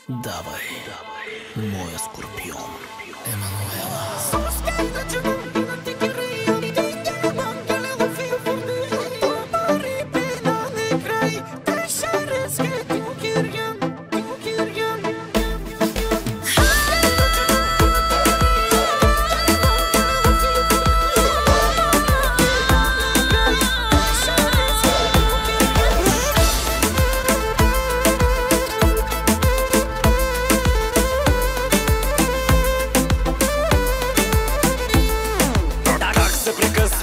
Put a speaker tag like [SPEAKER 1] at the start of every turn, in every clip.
[SPEAKER 1] Давай, моя скорпион, Емануела.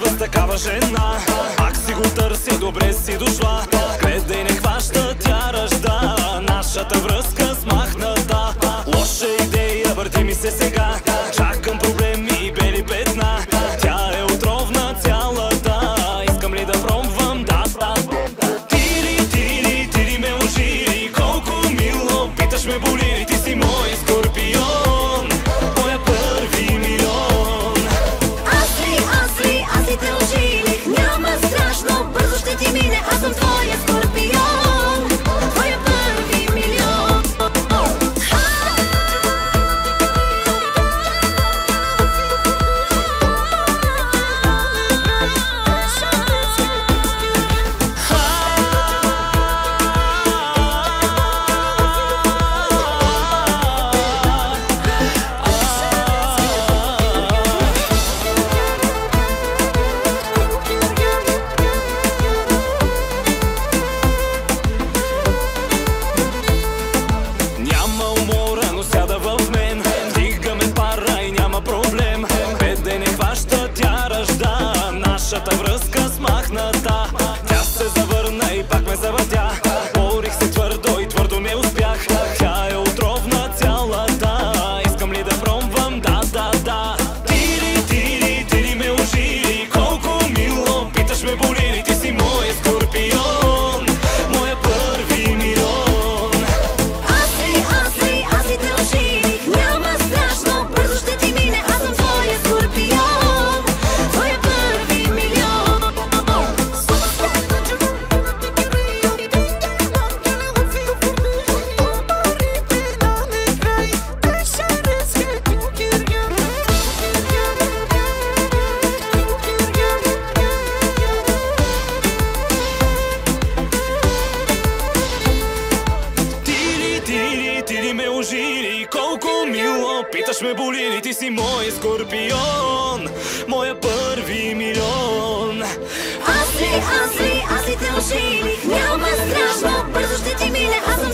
[SPEAKER 2] С такава жена, пак си го търси, добре си дошла. Гледай, не хваща, тя ражда нашата връзка смахната. Лоша идея, върти ми се сега. Чакам проблеми и бели петна. Тя е отровна цялата. Искам ли да пробвам? Да. Тири ме ожири. Колко мило, питаш ме боли ли, ти си мой скорпион, моя първи милион.
[SPEAKER 3] Аз ли те ожилих, няма страшно, бързо ще ти мине, аз съм твоя скорпион, твоя първи милион.
[SPEAKER 2] Нашата връзка смахната. Тя се завърна и пак ме завъртя. Борих се твърдо и твърдо не успях. Тя е отровна цялата. Искам ли да пробвам? Да. Тири ме ожири. Колко мило, питаш ме боли ли, ти си моя скорпион, моя първи милион.
[SPEAKER 3] Аз ли те ожилих, няма страшно, бързо ще ти мине, аз съм твоя скорпион, твоя първи милион.
[SPEAKER 2] Тири ме ожири. Колко мило, питаш ме боли ли, ти си мой скорпион, моя първи милион.
[SPEAKER 3] Аз ли те ожилих, няма страшно, бързо ще ти мине, аз съм